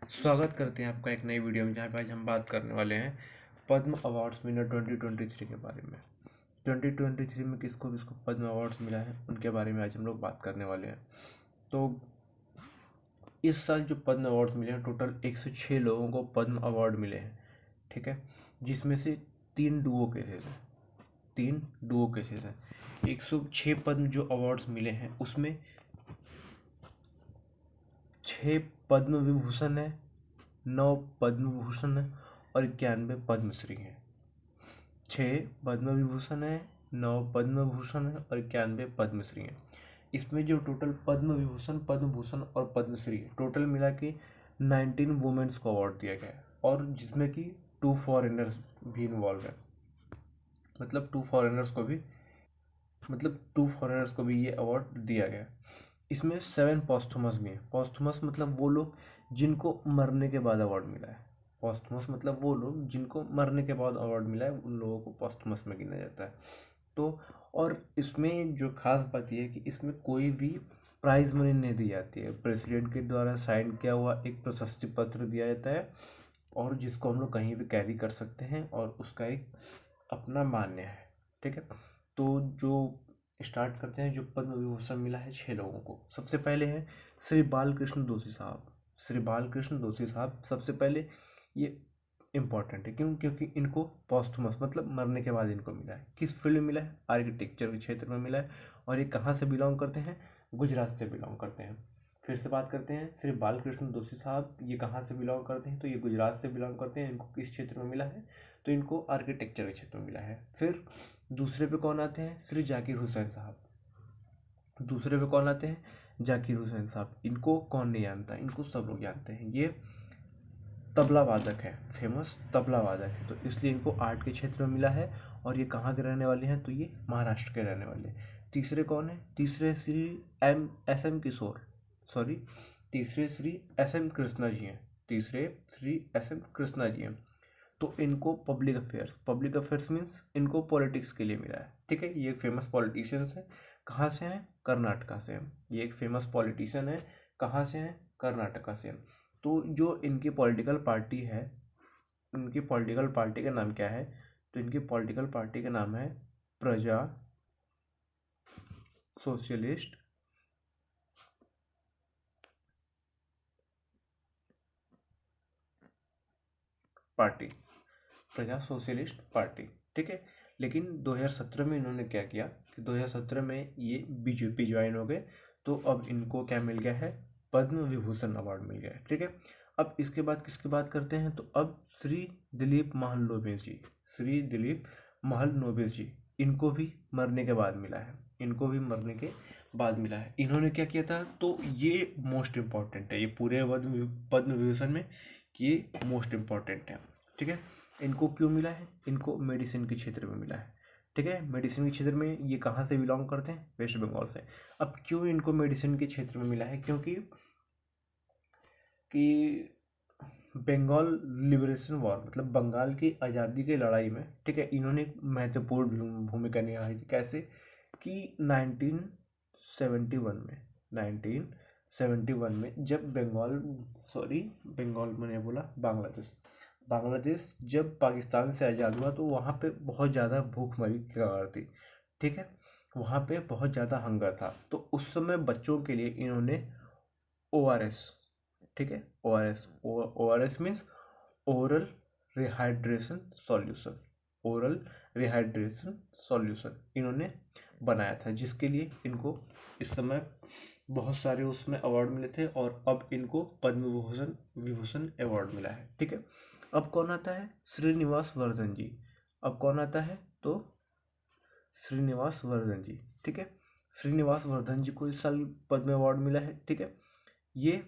स्वागत करते हैं आपका एक नई वीडियो में, जहाँ पे आज हम बात करने वाले हैं पद्म अवार्ड्स विनर 2023 के बारे में। 2023 में किसको किसको पद्म अवार्ड्स मिला है उनके बारे में आज हम लोग बात करने वाले हैं। तो इस साल जो पद्म अवार्ड्स मिले हैं, टोटल 106 लोगों को पद्म अवार्ड मिले हैं, ठीक है, जिसमें से तीन डुओ केसेस हैं। 106 पद्म जो अवार्ड्स मिले हैं उसमें 6 पद्म विभूषण है, 9 पद्म भूषण है और 91 पद्मश्री हैं। 6 पद्म विभूषण है, 9 पद्म भूषण है और 91 पद्मश्री हैं। इसमें जो टोटल पद्म विभूषण, पद्म भूषण और पद्मश्री टोटल मिला के 19 वुमेन्स को अवार्ड दिया गया है, और जिसमें कि 2 फॉरेनर्स भी इन्वॉल्व है। मतलब 2 फॉरेनर्स को भी ये अवार्ड दिया गया है। इसमें 7 पॉस्थुमस भी हैं। पॉस्थुमस मतलब वो लोग जिनको मरने के बाद अवार्ड मिला है। पॉस्थुमस मतलब वो लोग जिनको मरने के बाद अवार्ड मिला है, उन लोगों को पॉस्थुमस में गिना जाता है। तो और इसमें जो खास बात यह है कि इसमें कोई भी प्राइज मनी नहीं दी जाती है। प्रेसिडेंट के द्वारा साइन किया हुआ एक प्रशस्ति पत्र दिया जाता है, और जिसको हम लोग कहीं भी कैरी कर सकते हैं, और उसका एक अपना मान्य है, ठीक है। तो जो स्टार्ट करते हैं, जो पद्म विभूषण मिला है 6 लोगों को। सबसे पहले है श्री बालकृष्ण दोषी साहब। श्री बालकृष्ण दोषी साहब सबसे पहले, ये इम्पॉर्टेंट है क्यों? क्योंकि इनको पॉस्थुमस मतलब मरने के बाद इनको मिला है। किस फील्ड में मिला है? आर्किटेक्चर के क्षेत्र में मिला है। और ये कहाँ से बिलोंग करते हैं? गुजरात से बिलोंग करते हैं। फिर से बात करते हैं, श्री बालकृष्ण दोषी साहब ये कहाँ से बिलोंग करते हैं? तो ये गुजरात से बिलोंग करते हैं। इनको किस क्षेत्र में मिला है? तो इनको आर्किटेक्चर के क्षेत्र में मिला है। फिर दूसरे पे कौन आते हैं? श्री जाकिर हुसैन साहब। दूसरे पे कौन आते हैं? जाकिर हुसैन साहब। इनको कौन नहीं जानता? इनको सब लोग जानते हैं। ये तबला वादक है, फेमस तबला वादक है, तो इसलिए इनको आर्ट के क्षेत्र में मिला है। और ये कहाँ के रहने वाले हैं? तो ये महाराष्ट्र के रहने वाले हैं। तीसरे कौन है? तीसरे श्री एस एम कृष्णा जी हैं। तीसरे श्री एस एम कृष्णा जी हैं। तो इनको पब्लिक अफेयर्स मीन्स इनको पॉलिटिक्स के लिए मिला है, ठीक है। ये एक फेमस पॉलिटिशियंस है। कहाँ से हैं? कर्नाटका से हैं। ये एक फेमस पॉलिटिशियन है। कहाँ से हैं? कर्नाटका से हैं। तो जो इनकी पॉलिटिकल पार्टी है, इनकी पॉलिटिकल पार्टी का नाम क्या है? तो इनकी पॉलिटिकल पार्टी का नाम है प्रजा सोशलिस्ट पार्टी। प्रजा सोशलिस्ट पार्टी, ठीक है। लेकिन 2017 में इन्होंने क्या किया कि 2017 में ये बीजेपी ज्वाइन हो गए। तो अब इनको क्या मिल गया है? पद्म विभूषण अवार्ड मिल गया है, ठीक है। अब इसके बाद किसकी बात करते हैं? तो अब श्री दिलीप महालनोबिस जी। श्री दिलीप महालनोबिस जी, इनको भी मरने के बाद मिला है। इनको भी मरने के बाद मिला है। इन्होंने क्या किया था? तो ये मोस्ट इम्पॉर्टेंट है, ये पूरे पद्म विभूषण में ये मोस्ट इम्पॉर्टेंट है, ठीक है। इनको क्यों मिला है? इनको मेडिसिन के क्षेत्र में मिला है, ठीक है। मेडिसिन के क्षेत्र में ये कहाँ से बिलोंग करते हैं? वेस्ट बंगाल से। अब क्यों इनको मेडिसिन के क्षेत्र में मिला है? क्योंकि कि बंगाल लिबरेशन वॉर मतलब बंगाल की आज़ादी की लड़ाई में, ठीक है, इन्होंने एक महत्वपूर्ण भूमिका निभाई थी। कैसे? कि 1971 में 1971 में जब बंगाल मैंने बोला बांग्लादेश जब पाकिस्तान से आज़ाद हुआ, तो वहाँ पे बहुत ज़्यादा भूखमरी की कगार थी, ठीक है। वहाँ पे बहुत ज़्यादा हंगर था। तो उस समय बच्चों के लिए इन्होंने ORS, ठीक है, ORS means oral rehydration solution. Oral rehydration solution इन्होंने बनाया था, जिसके लिए इनको इस समय बहुत सारे उसमें अवार्ड मिले थे, और अब इनको पद्म विभूषण अवार्ड मिला है, ठीक है। अब कौन आता है? श्रीनिवास वर्धन जी। अब कौन आता है? तो श्रीनिवास वर्धन जी, ठीक है। श्रीनिवास वर्धन जी को इस साल पद्म अवार्ड मिला है, ठीक है। ये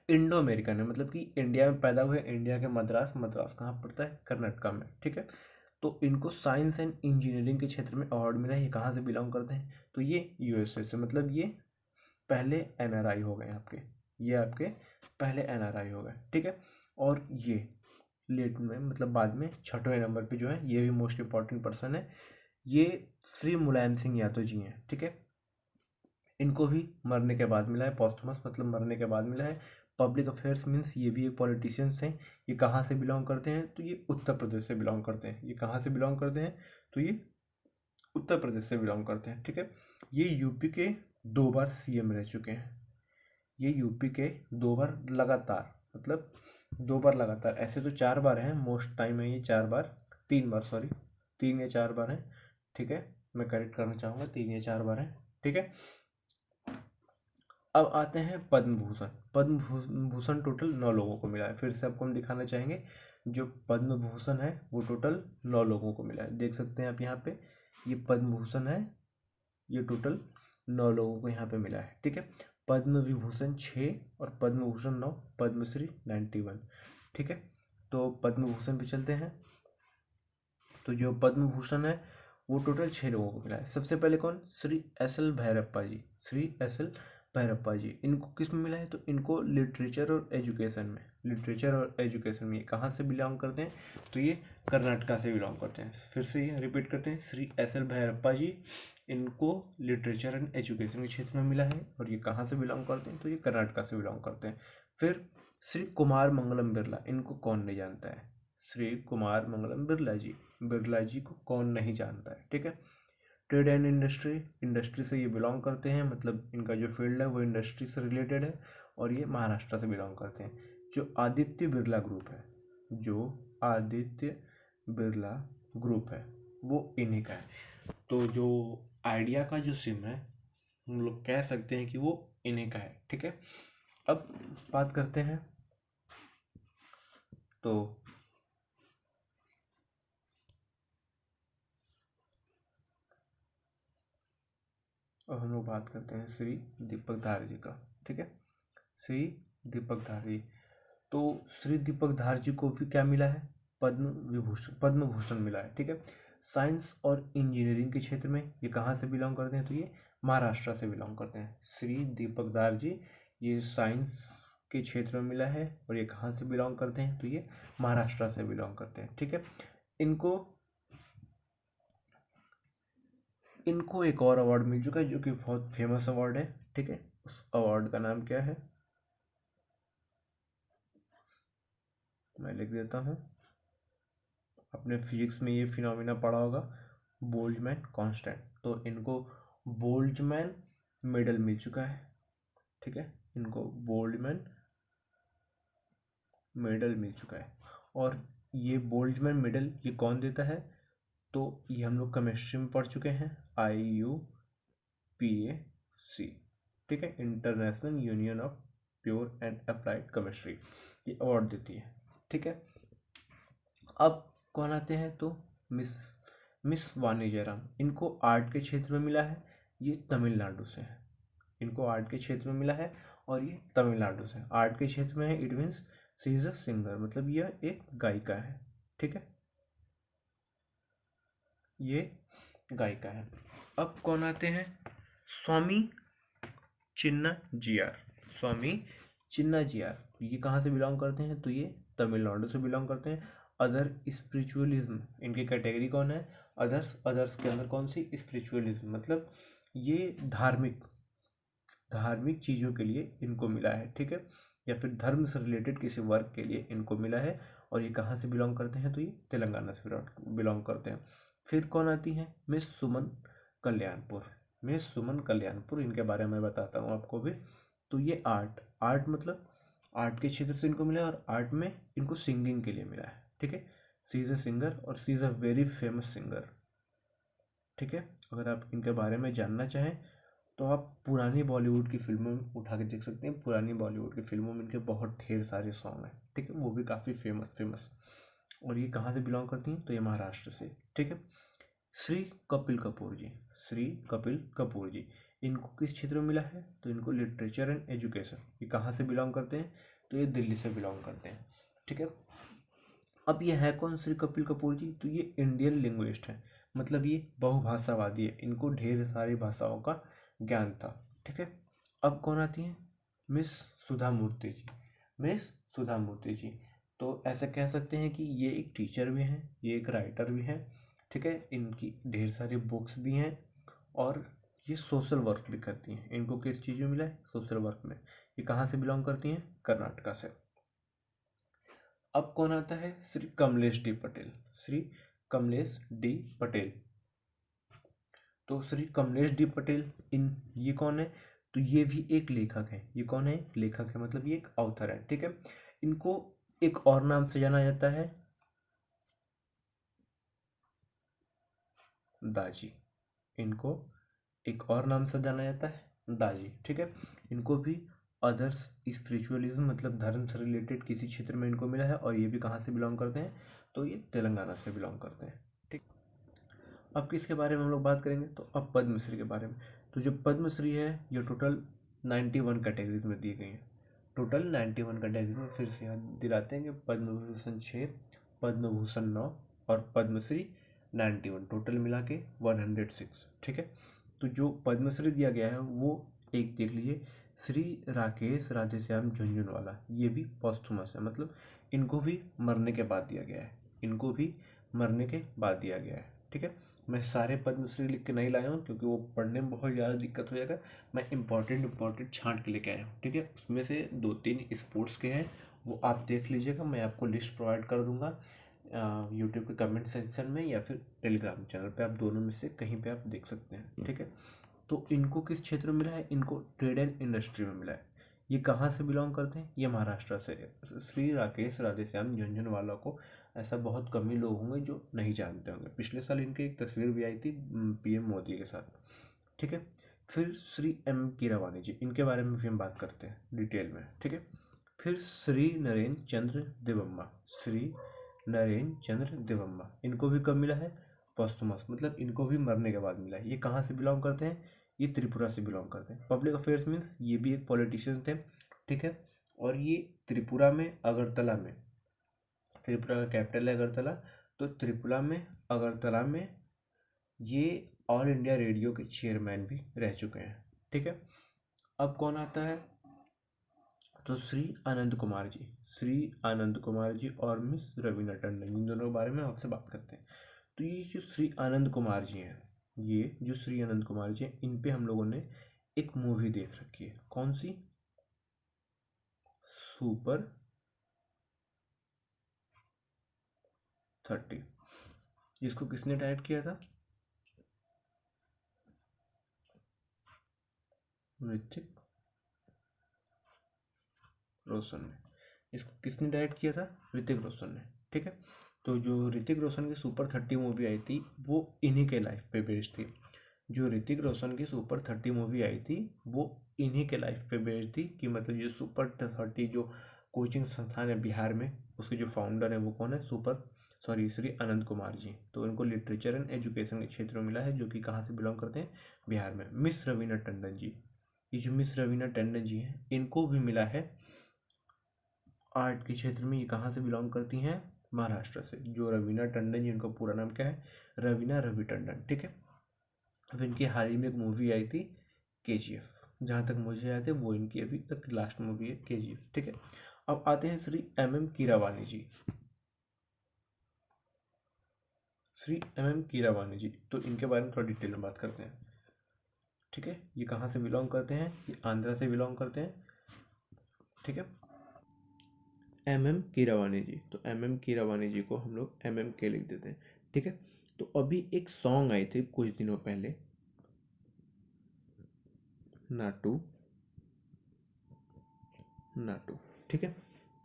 इंडो अमेरिकन है, मतलब कि इंडिया में पैदा हुए। इंडिया के मद्रास कहाँ पड़ता है? कर्नाटका में, ठीक है। तो इनको साइंस एंड इंजीनियरिंग के क्षेत्र में अवार्ड मिला है। ये कहाँ से बिलोंग करते हैं? तो ये USA से, मतलब ये पहले NRI हो गए आपके। ये आपके पहले NRI हो गए, ठीक है। और ये लेट में मतलब बाद में 6वें नंबर पे जो है, ये भी मोस्ट इम्पॉर्टेंट पर्सन है। ये श्री मुलायम सिंह यादव जी हैं, ठीक है। इनको भी मरने के बाद मिला है, पॉस्थमस मतलब मरने के बाद मिला है। पब्लिक अफेयर्स मीन्स ये भी एक पॉलिटिशियंस हैं। ये कहाँ से बिलोंग करते हैं, तो ये उत्तर प्रदेश से बिलोंग करते हैं। ये कहाँ से बिलोंग करते हैं, तो ये उत्तर प्रदेश से बिलोंग करते हैं, ठीक है। ये यूपी के 2 बार सीएम रह चुके हैं। ये यूपी के 2 बार लगातार, मतलब 2 बार लगातार, ऐसे तो 4 बार हैं, मोस्ट टाइम है ये 4 बार, 3 बार, सॉरी 3 या 4 बार हैं, ठीक है। मैं करेक्ट करना चाहूँगा, 3 या 4 बार हैं, ठीक है। अब आते हैं पद्म भूषण। पद्म भूषण टोटल 9 लोगों को मिला है। फिर से आपको हम दिखाना चाहेंगे, जो पद्म भूषण है वो टोटल 9 लोगों को मिला है। देख सकते हैं आप यहाँ पे, ये पद्म भूषण है, ये टोटल 9 लोगों को यहाँ पे मिला है, ठीक है। पद्म विभूषण 6 और पद्म भूषण 9, पद्मश्री 91, ठीक है। तो पद्म भूषण पे चलते हैं। तो जो पद्म भूषण है वो टोटल 6 लोगों को मिला है। सबसे पहले कौन, श्री एस एल भैरप्पा जी। श्री एस एल भैरप्पा जी, इनको किस में मिला है, तो इनको लिटरेचर और एजुकेशन में, लिटरेचर और एजुकेशन में। कहाँ से बिलोंग करते हैं, तो ये कर्नाटका से बिलोंग करते हैं। फिर से ये रिपीट करते हैं, श्री एस एल भैरप्पा जी, इनको लिटरेचर एंड एजुकेशन के क्षेत्र में मिला है। और ये कहाँ से बिलोंग करते हैं, तो ये कर्नाटका से बिलोंग करते हैं। फिर श्री कुमार मंगलम बिरला, इनको कौन नहीं जानता है, श्री कुमार मंगलम बिरला जी, बिरला जी को कौन नहीं जानता है, ठीक है। ट्रेड एंड इंडस्ट्री, इंडस्ट्री से ये बिलोंग करते हैं, मतलब इनका जो फील्ड है वो इंडस्ट्री से रिलेटेड है, और ये महाराष्ट्र से बिलोंग करते हैं। जो आदित्य बिरला ग्रुप है, जो आदित्य बिरला ग्रुप है वो इन्हीं का है। तो जो आइडिया का जो सिम है, हम लोग कह सकते हैं कि वो इन्हीं का है, ठीक है। अब बात करते हैं, तो अब हम लोग बात करते हैं श्री दीपक धार जी का, ठीक है। श्री दीपक धार जी, तो श्री दीपक धार जी को भी क्या मिला है, पद्म विभूषण, पद्म भूषण मिला है, ठीक है। साइंस और इंजीनियरिंग के क्षेत्र में ये कहाँ से बिलोंग करते हैं, तो ये महाराष्ट्र से बिलोंग करते हैं। श्री दीपक धार जी, ये साइंस के क्षेत्र में मिला है, और ये कहाँ से बिलोंग करते हैं, तो ये महाराष्ट्र से बिलोंग करते हैं, ठीक है। इनको इनको एक और अवार्ड मिल चुका है, जो कि बहुत फेमस अवार्ड है, ठीक है। उस अवार्ड का नाम क्या है, मैं लिख देता हूँ। आपने फिजिक्स में ये फिनोमिना पढ़ा होगा, बोल्ट्जमैन कांस्टेंट। तो इनको बोल्ट्जमैन मेडल मिल चुका है, ठीक है। इनको बोल्ट्जमैन मेडल मिल चुका है। और ये बोल्ट्जमैन मेडल ये कौन देता है, तो ये हम लोग केमिस्ट्री में पढ़ चुके हैं, IUPAC, ठीक है, international union of pure and applied chemistry, ये अवार्ड देती है, ठीक है। अब कौन आते हैं, तो मिस मिस वानी जयराम, इनको आर्ट के क्षेत्र में मिला है, ये तमिलनाडु से है। इनको आर्ट के क्षेत्र में मिला है, और ये तमिलनाडु से आर्ट के क्षेत्र में है। It means she is a singer, मतलब यह एक गायिका है, ठीक है, ये गायिका है। अब कौन आते हैं, स्वामी चिन्ना जीआर। स्वामी चिन्ना जीआर, ये कहाँ से बिलोंग करते हैं, तो ये तमिलनाडु से बिलोंग करते हैं। अदर स्पिरिचुअलिज्म, इनकी कैटेगरी कौन है, अदर्स। अदर्स के अंदर कौन सी, स्पिरिचुअलिज्म, मतलब ये धार्मिक धार्मिक चीज़ों के लिए इनको मिला है, ठीक है, या फिर धर्म से रिलेटेड किसी वर्क के लिए इनको मिला है। और ये कहाँ से बिलोंग करते हैं, तो ये तेलंगाना से बिलोंग करते हैं। फिर कौन आती हैं, मिस सुमन कल्याणपुर। मिस सुमन कल्याणपुर, इनके बारे में बताता हूँ आपको भी। तो ये आर्ट आर्ट मतलब आर्ट के क्षेत्र से इनको मिला है, और आर्ट में इनको सिंगिंग के लिए मिला है, ठीक है। सी इज़ अ सिंगर, और she is a very famous singer, ठीक है। अगर आप इनके बारे में जानना चाहें, तो आप पुरानी बॉलीवुड की फिल्मों में उठा के देख सकते हैं। पुरानी बॉलीवुड की फिल्मों में इनके बहुत ढेर सारे सॉन्ग हैं, ठीक है, वो भी काफ़ी फेमस फेमस। और ये कहाँ से बिलोंग करती हैं, तो ये महाराष्ट्र से, ठीक है। श्री कपिल कपूर जी, श्री कपिल कपूर जी, इनको किस क्षेत्र में मिला है, तो इनको लिटरेचर एंड एजुकेशन। ये कहाँ से बिलोंग करते हैं, तो ये दिल्ली से बिलोंग करते हैं, ठीक है। अब ये है कौन श्री कपिल कपूर जी, तो ये इंडियन लिंग्विस्ट है, मतलब ये बहुभाषावादी है, इनको ढेर सारी भाषाओं का ज्ञान था, ठीक है। अब कौन आती हैं, मिस सुधा मूर्ति जी। मिस सुधा मूर्ति जी, तो ऐसा कह सकते हैं कि ये एक टीचर भी हैं, ये एक राइटर भी हैं, ठीक है। इनकी ढेर सारी बुक्स भी हैं, और ये सोशल वर्क भी करती हैं। इनको किस चीज़ में मिला है? सोशल वर्क में। ये कहाँ से बिलोंग करती हैं? कर्नाटका से। अब कौन आता है? श्री कमलेश डी पटेल। श्री कमलेश डी पटेल। तो श्री कमलेश डी पटेल, ये कौन है? तो ये भी एक लेखक है। ये कौन है? लेखक है, मतलब ये एक ऑथर है। ठीक है। इनको एक और नाम से जाना जाता है, दाजी। इनको एक और नाम से जाना जाता है, दाजी। ठीक है। इनको भी अदर्स स्पिरिचुअलिज्म मतलब धर्म से रिलेटेड किसी क्षेत्र में इनको मिला है, और ये भी कहाँ से बिलोंग करते हैं? तो ये तेलंगाना से बिलोंग करते हैं। ठीक। अब किसके बारे में हम लोग बात करेंगे? तो अब पद्मश्री के बारे में। तो जो पद्मश्री है ये टोटल 91 कैटेगरीज में दी गई है। टोटल 91 कैटेगरीज में। फिर से याद दिलाते हैं कि पद्म विभूषण 6, पद्म भूषण 9 और पद्मश्री 91, टोटल मिला के 106। ठीक है। तो जो पद्मश्री दिया गया है वो एक देख लीजिए, श्री राकेश राधेश्याम झुंझुनवाला। ये भी पॉस्थुमस है, मतलब इनको भी मरने के बाद दिया गया है। इनको भी मरने के बाद दिया गया है। ठीक है। मैं सारे पद्मश्री लिख के नहीं लाया हूँ क्योंकि वो पढ़ने में बहुत ज़्यादा दिक्कत हो जाएगा। मैं इंपॉर्टेंट छांट के लेके आया हूँ। ठीक है। उसमें से 2-3 स्पोर्ट्स के हैं, वो आप देख लीजिएगा। मैं आपको लिस्ट प्रोवाइड कर दूंगा यूट्यूब के कमेंट सेक्शन में या फिर टेलीग्राम चैनल पे। आप दोनों में से कहीं पे आप देख सकते हैं। ठीक है। तो इनको किस क्षेत्र में मिला है? इनको ट्रेड एंड इंडस्ट्री में मिला है। ये कहाँ से बिलोंग करते हैं? ये महाराष्ट्र से। श्री राकेश राधेश्याम झुंझुनवाला को ऐसा बहुत कम ही लोग होंगे जो नहीं जानते होंगे। पिछले साल इनकी एक तस्वीर भी आई थी पीएम मोदी के साथ। ठीक है। फिर श्री एम कीरावानी जी, इनके बारे में भी हम बात करते हैं डिटेल में। ठीक है। फिर श्री नरेंद्र चंद्र देवम्मा। श्री नरेंद्र चंद्र देवम्मा, इनको भी कब मिला है? पॉस्टुमस, मतलब इनको भी मरने के बाद मिला है। ये कहाँ से बिलोंग करते हैं? ये त्रिपुरा से बिलोंग करते हैं। पब्लिक अफेयर्स मीन्स ये भी एक पॉलिटिशियन थे। ठीक है। और ये त्रिपुरा में अगरतला में, त्रिपुरा का कैपिटल है अगरतला, तो त्रिपुरा में अगरतला में ये ऑल इंडिया रेडियो के चेयरमैन भी रह चुके हैं। ठीक है। अब कौन आता है? तो श्री आनंद कुमार जी। श्री आनंद कुमार जी और मिस रवीना टंडन, इन दोनों के बारे में आपसे बात करते हैं। तो ये जो श्री आनंद कुमार जी हैं, ये जो श्री आनंद कुमार जी हैं, इन पे हम लोगों ने एक मूवी देख रखी है। कौन सी? सुपर 30। जिसको किसने डायरेक्ट किया था? ऋतिक रोशन ने। इसको किसने डायरेक्ट किया था? ऋतिक रोशन ने। ठीक है। तो जो ऋतिक रोशन की सुपर 30 मूवी आई थी वो इन्हीं के लाइफ पे बेस्ड थी। जो ऋतिक रोशन की सुपर 30 मूवी आई थी वो इन्हीं के लाइफ पे बेस्ड थी। कि मतलब ये सुपर 30 जो कोचिंग संस्थान है बिहार में, उसके जो फाउंडर है वो कौन है? श्री आनंद कुमार जी। तो इनको लिटरेचर एंड एजुकेशन के क्षेत्र में मिला है, जो कि कहाँ से बिलोंग करते हैं? बिहार में। मिस रवीना टंडन जी, ये जो मिस रवीना टंडन जी हैं, इनको भी मिला है आर्ट के क्षेत्र में। ये कहाँ से बिलोंग करती हैं? महाराष्ट्र से। जो रवीना टंडन जी, इनका पूरा नाम क्या है? रवीना रवि टंडन। ठीक है। अब इनकी हाल ही में एक मूवी आई थी KGF, जहाँ तक मुझे याद है वो इनकी अभी तक लास्ट मूवी है KGF। ठीक है। अब आते हैं श्री MM कीरावानी जी। श्री MM कीरावानी जी, तो इनके बारे में थोड़ा डिटेल में बात करते हैं। ठीक है। ये कहाँ से बिलोंग करते हैं? ये आंध्रा से बिलोंग करते हैं। ठीक है। MM कीरावानी जी, तो MM कीरावानी जी को हम लोग MMK लिख देते हैं। ठीक है। तो अभी एक सॉन्ग आई थी कुछ दिनों पहले, नाटू नाटू। ठीक है।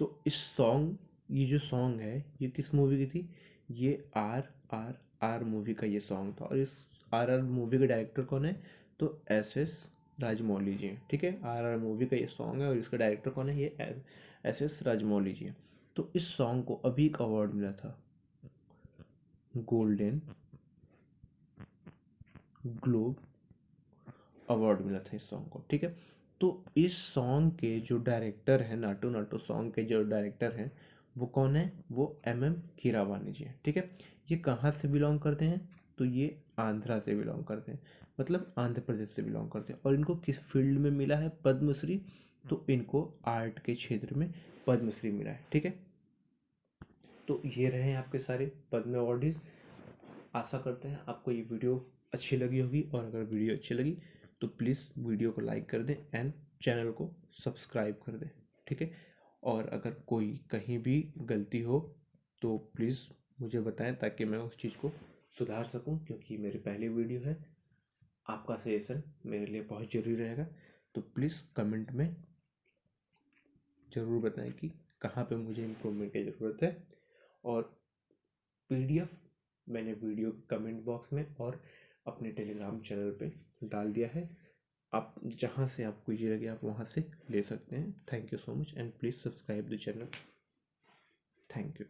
तो इस सॉन्ग, ये जो सॉन्ग है ये किस मूवी की थी? ये RRR मूवी का ये सॉन्ग था। और इस RR मूवी के डायरेक्टर कौन है? तो SS राजमौली जी हैं। ठीक है। RR मूवी का ये सॉन्ग है और इसका डायरेक्टर कौन है? ये SS राजमौली जी हैं। तो इस सॉन्ग को अभी एक अवार्ड मिला था, गोल्डन ग्लोब अवार्ड मिला था इस सॉन्ग को। ठीक है। तो इस सॉन्ग के जो डायरेक्टर हैं, नाटू नाटू सॉन्ग के जो डायरेक्टर हैं वो कौन है? वो MM कीरावानी जी हैं। ठीक है। ये कहाँ से बिलोंग करते हैं? तो ये आंध्रा से बिलोंग करते हैं, मतलब आंध्र प्रदेश से बिलोंग करते हैं। और इनको किस फील्ड में मिला है पद्मश्री? तो इनको आर्ट के क्षेत्र में पद्मश्री मिला है। ठीक है। तो ये रहे आपके सारे पद्म अवार्डीज। आशा करते हैं आपको ये वीडियो अच्छी लगी होगी, और अगर वीडियो अच्छी लगी तो प्लीज़ वीडियो को लाइक कर दें एंड चैनल को सब्सक्राइब कर दें, ठीक है। और अगर कोई कहीं भी गलती हो तो प्लीज़ मुझे बताएं, ताकि मैं उस चीज़ को सुधार सकूं, क्योंकि मेरी पहली वीडियो है। आपका सजेशन मेरे लिए बहुत ज़रूरी रहेगा, तो प्लीज़ कमेंट में ज़रूर बताएं कि कहाँ पे मुझे इम्प्रूवमेंट की ज़रूरत है। और पीडीएफ मैंने वीडियो कमेंट बॉक्स में और अपने टेलीग्राम चैनल पे डाल दिया है। आप जहाँ से आपको ईजी लगे आप वहाँ से ले सकते हैं। Thank you so much and please subscribe the channel. Thank you.